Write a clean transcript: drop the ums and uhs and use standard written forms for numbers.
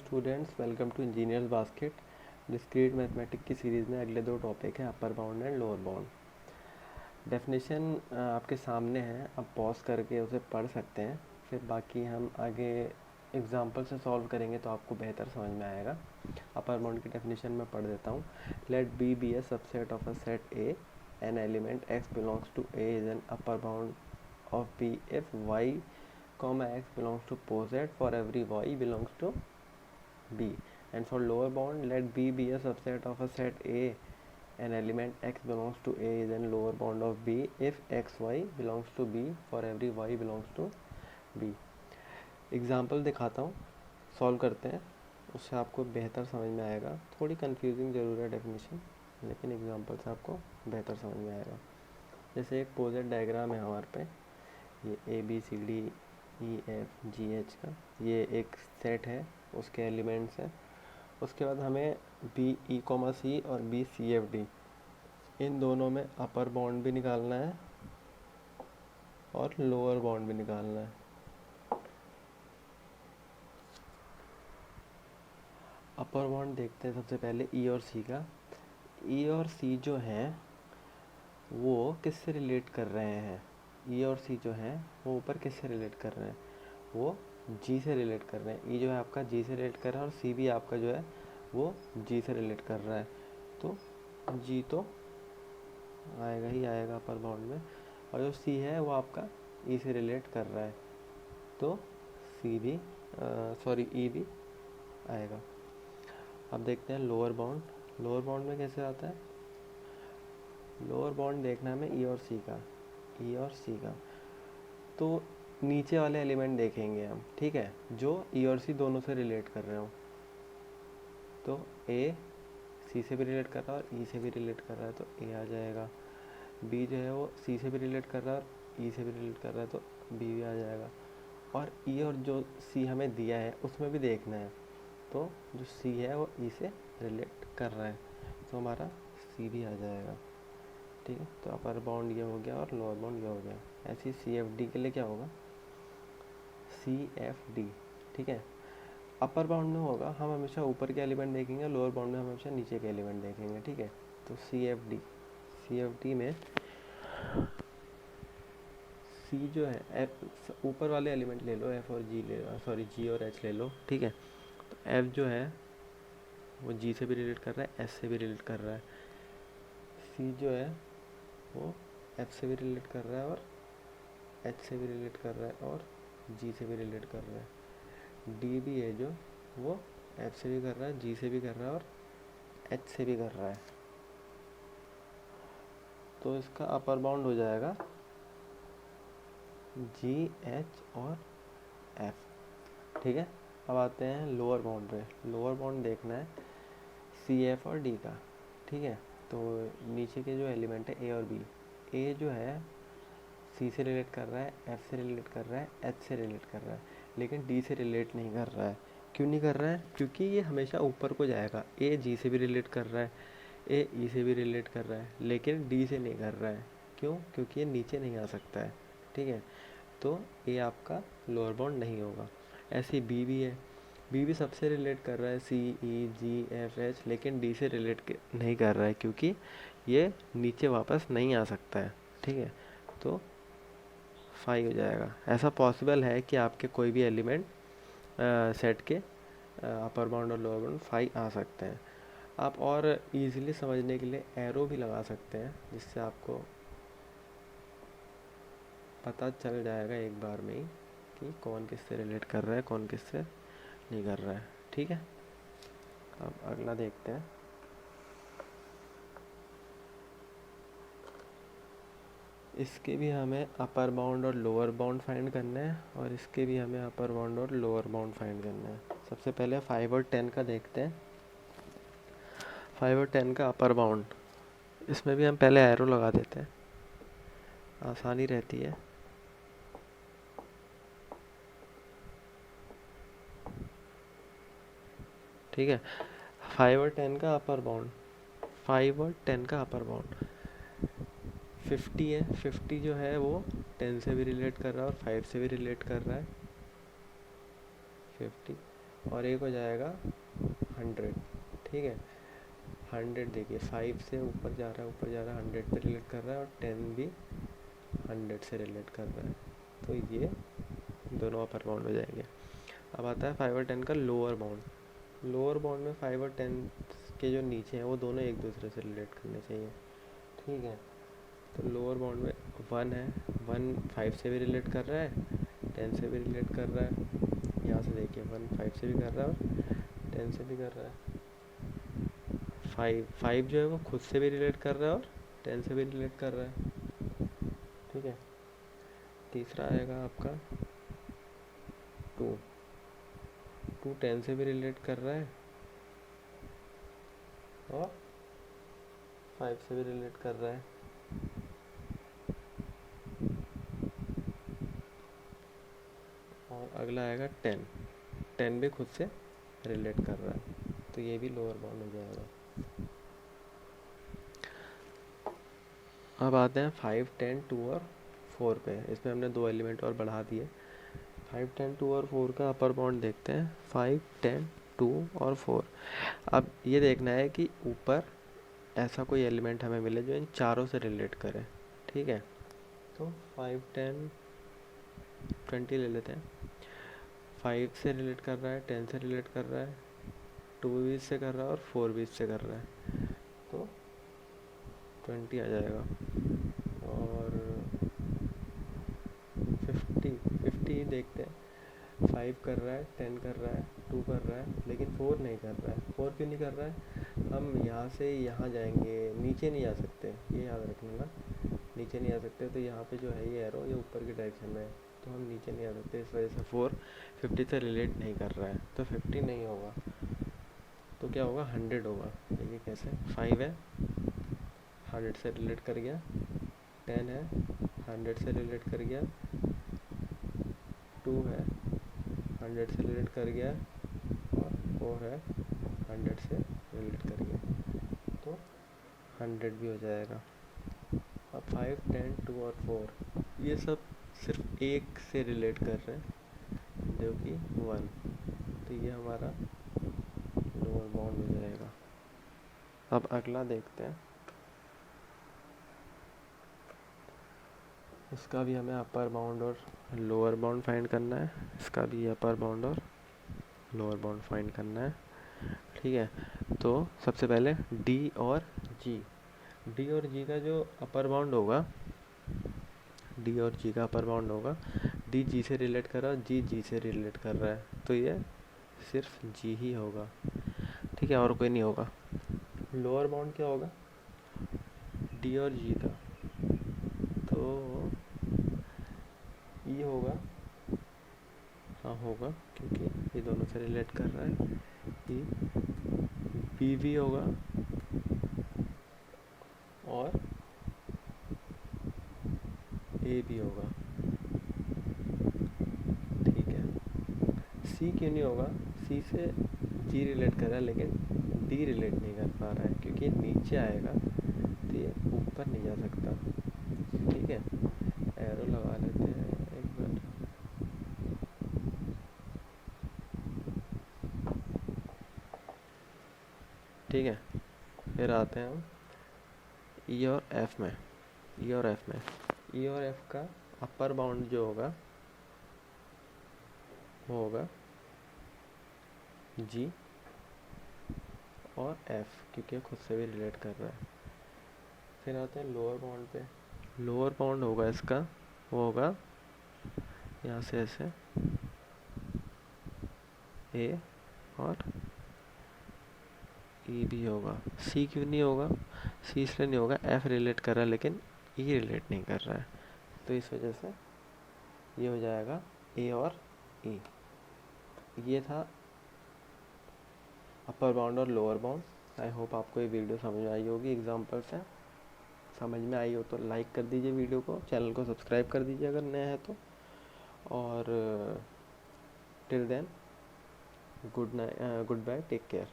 Students, welcome to engineers basket. Discrete mathematics की series में अगले दो टॉपिक हैं upper bound and lower bound. Definition आपके सामने है, आप पॉज करके उसे पढ़ सकते हैं, फिर बाकी हम आगे एग्जांपल से सॉल्व करेंगे तो आपको बेहतर समझ में आएगा। अपर बाउंड की डेफिनेशन मैं पढ़ देता हूँ। Let B be a subset of a set A, an element x belongs to A is an upper bound of B if y comma x belongs to poset for every y belongs to B. And for lower bound, let B be a subset of a set A, an element x belongs to A is then lower bound of B if x y belongs to B for every y belongs to B. Example दिखाता हूँ, solve करते हैं, उससे आपको बेहतर समझ में आएगा। थोड़ी कंफ्यूजिंग ज़रूर है डेफिनेशन, लेकिन एग्जाम्पल से आपको बेहतर समझ में आएगा। जैसे एक पोजेट डायग्राम है हमारे पे, ये A B C D E F G H का, ये एक सेट है, उसके एलिमेंट्स हैं। उसके बाद हमें बी ई कॉमा सी और बी सी एफ डी, इन दोनों में अपर बाउंड भी निकालना है और लोअर बाउंड भी निकालना है। अपर बाउंड देखते हैं सबसे पहले ई और सी का। ई और सी जो हैं वो किससे रिलेट कर रहे हैं? ई और सी जो हैं वो ऊपर किससे रिलेट कर रहे हैं? वो जी से रिलेट कर रहे हैं। ई जो है आपका जी से रिलेट कर रहा है और सी भी आपका जो है वो जी से रिलेट कर रहा है। तो जी तो आएगा ही आएगा अपर बाउंड में, और जो सी है वो आपका ई से रिलेट कर रहा है, तो सी भी ई भी आएगा। अब देखते हैं लोअर बाउंड। लोअर बाउंड में कैसे आता है? लोअर बाउंड देखना है हमें ई और सी का, ई और सी का। तो नीचे वाले एलिमेंट देखेंगे हम, ठीक है, जो ई और सी दोनों से रिलेट कर रहे हो। तो ए सी से भी रिलेट कर रहा है और ई से भी रिलेट कर रहा है, तो ए आ जाएगा। बी जो है वो सी से भी रिलेट कर रहा है और ई से भी रिलेट कर रहा है, तो बी भी आ जाएगा। और ई और जो सी हमें दिया है उसमें भी देखना है, तो जो सी है वो ई से रिलेट कर रहा है, तो हमारा सी भी आ जाएगा। ठीक है, तो अपर बाउंड ये हो गया और लोअर बाउंड ये हो गया। ऐसे ही सी एफ डी के लिए क्या होगा? सी एफ डी, ठीक है। अपर बाउंड में होगा, हम हमेशा ऊपर के एलिमेंट देखेंगे, लोअर बाउंड में हम हमेशा नीचे के एलिमेंट देखेंगे, ठीक है। तो सी एफ डी में सी जो है एफ, ऊपर वाले एलिमेंट ले लो, एफ और जी ले लो, सॉरी जी और एच ले लो, ठीक है। तो एफ जो है वो जी से भी रिलेट कर रहा है, एस से भी रिलेट कर रहा है। सी जो है वो एफ से भी रिलेट कर रहा है और एच से भी रिलेट कर रहा है और जी से भी रिलेट कर रहा है। डी भी है जो वो एफ से भी कर रहा है, जी से भी कर रहा है और एच से भी कर रहा है। तो इसका अपर बाउंड हो जाएगा जी एच और एफ, ठीक है। अब आते हैं लोअर बाउंड पे। लोअर बाउंड देखना है सी एफ और डी का, ठीक है। तो नीचे के जो एलिमेंट है ए और बी, ए जो है सी से रिलेट कर रहा है, एफ से रिलेट कर रहा है, एच से रिलेट कर रहा है, लेकिन डी से रिलेट नहीं कर रहा है। क्यों नहीं कर रहा है? क्योंकि ये हमेशा ऊपर को जाएगा। ए जी से भी रिलेट कर रहा है, ए ई से भी रिलेट कर रहा है, लेकिन डी से नहीं कर रहा है। क्यों? क्योंकि ये नीचे नहीं आ सकता है, ठीक है। तो ए आपका लोअर बाउंड नहीं होगा। ऐसे बी भी है, बी भी सबसे रिलेट कर रहा है, सी ई जी एफ एच, लेकिन डी से रिलेट नहीं कर रहा है क्योंकि ये नीचे वापस नहीं आ सकता है, ठीक है। तो 5 हो जाएगा। ऐसा पॉसिबल है कि आपके कोई भी एलिमेंट सेट के अपर बाउंड और लोअर बाउंड 5 आ सकते हैं। आप और इजीली समझने के लिए एरो भी लगा सकते हैं, जिससे आपको पता चल जाएगा एक बार में ही कि कौन किससे रिलेट कर रहा है, कौन किससे नहीं कर रहा है, ठीक है। अब अगला देखते हैं। इसके भी हमें अपर बाउंड और लोअर बाउंड फाइंड करना है, और इसके भी हमें अपर बाउंड और लोअर बाउंड फाइंड करना है। सबसे पहले 5 और 10 का देखते हैं। 5 और 10 का अपर बाउंड, इसमें भी हम पहले एरो लगा देते हैं, आसानी रहती है। ठीक है, 5 और 10 का अपर बाउंड, 5 और 10 का अपर बाउंड 50 है। 50 जो है वो 10 से भी रिलेट कर रहा है और 5 से भी रिलेट कर रहा है। 50 और एक हो जाएगा 100। ठीक है, 100 देखिए 5 से ऊपर जा रहा है, ऊपर जा रहा है, 100 पे रिलेट कर रहा है, और 10 भी 100 से रिलेट कर रहा है। तो ये दोनों अपर बाउंड हो जाएंगे। अब आता है 5 और 10 का लोअर बाउंड। लोअर बाउंड में 5 और 10 के जो नीचे हैं वो दोनों एक दूसरे से रिलेट करने चाहिए। ठीक है, तो लोअर बाउंड में 1 है, 1 5 से भी रिलेट कर रहा है, 10 से भी रिलेट कर रहा है। यहाँ से देखिए 1 5 से भी कर रहा है और 10 से भी कर रहा है। 5 जो है वो खुद से भी रिलेट कर रहा है और 10 से भी रिलेट कर रहा है। ठीक है, तीसरा आएगा आपका 2। 2 10 से भी रिलेट कर रहा है और 5 से भी रिलेट कर रहा है। और अगला आएगा 10। 10 भी खुद से रिलेट कर रहा है, तो ये भी लोअर बाउंड हो जाएगा। अब आते हैं 5 10 2 और 4 पे। इसमें हमने 2 एलिमेंट और बढ़ा दिए। 5 10 2 और 4 का अपर बाउंड देखते हैं। 5 10 2 और 4। अब ये देखना है कि ऊपर ऐसा कोई एलिमेंट हमें मिले जो इन चारों से रिलेट करे। ठीक है, तो 5 10 20 ले लेते हैं। 5 से रिलेट कर रहा है, 10 से रिलेट कर रहा है, 2 भी इससे कर रहा है और 4 भी इससे कर रहा है, तो 20 आ जाएगा। और 50 देखते हैं। 5 कर रहा है, 10 कर रहा है, 2 कर रहा है, लेकिन 4 नहीं कर रहा है। 4 क्यों नहीं कर रहा है? हम यहाँ से यहाँ जाएंगे, नीचे नहीं जा सकते, ये याद रखना ना, नीचे नहीं आ सकते। तो यहाँ पे जो है ये एरो, ये ऊपर की डायरेक्शन में है, तो हम नीचे नहीं आ सकते। इस वजह से 4 50 से रिलेट नहीं कर रहा है, तो 50 नहीं होगा। तो क्या होगा? 100 होगा। देखिए कैसे, 5 है, 100 से रिलेट कर गया, 10 है, 100 से रिलेट कर गया, 2 है, 100 से रिलेट कर गया, और 4 है, 100 से रिलेट कर गया, तो 100 भी हो जाएगा। अब 5 10 2 और 4 ये सब सिर्फ एक से रिलेट कर रहे हैं, जो कि 1, तो ये हमारा लोअर बाउंड हो जाएगा। अब अगला देखते हैं। इसका भी हमें अपर बाउंड और लोअर बाउंड फाइंड करना है। इसका भी अपर बाउंड और लोअर बाउंड फाइंड करना है। ठीक है, तो सबसे पहले डी और जी। डी और जी का जो अपर बाउंड होगा, डी और जी का अपर बाउंड होगा, डी जी से रिलेट कर रहा है, जी जी से रिलेट कर रहा है, तो ये सिर्फ जी ही होगा। ठीक है, और कोई नहीं होगा। लोअर बाउंड क्या होगा? डी और जी का, तो ई होगा। हाँ होगा, क्योंकि ये दोनों से रिलेट कर रहा है। ई बी भी होगा, और ए भी होगा। ठीक है, सी क्यों नहीं होगा? सी से जी रिलेट कर रहा है, लेकिन डी रिलेट नहीं कर पा रहा है, क्योंकि नीचे आएगा तो ये ऊपर नहीं जा सकता। ठीक है, एरो लगा लेते हैं एक बार। ठीक है, फिर आते हैं हम ई और एफ में। ई और एफ में, ई और एफ का अपर बाउंड जो होगा वो होगा जी और एफ, क्योंकि खुद से भी रिलेट कर रहा है। फिर आते हैं लोअर बाउंड पे। लोअर बाउंड होगा इसका, वो होगा यहाँ से ऐसे ए और ई भी होगा। सी क्यों नहीं होगा? सी इसलिए नहीं होगा, एफ रिलेट कर रहा है लेकिन ई रिलेट नहीं कर रहा है, तो इस वजह से ये हो जाएगा ए और ई। ये था अपर बाउंड और लोअर बाउंड। आई होप आपको ये वीडियो समझ में आई होगी। एग्जाम्पल से समझ में आई हो तो लाइक कर दीजिए वीडियो को, चैनल को सब्सक्राइब कर दीजिए अगर नया है तो। और till then goodbye, take care.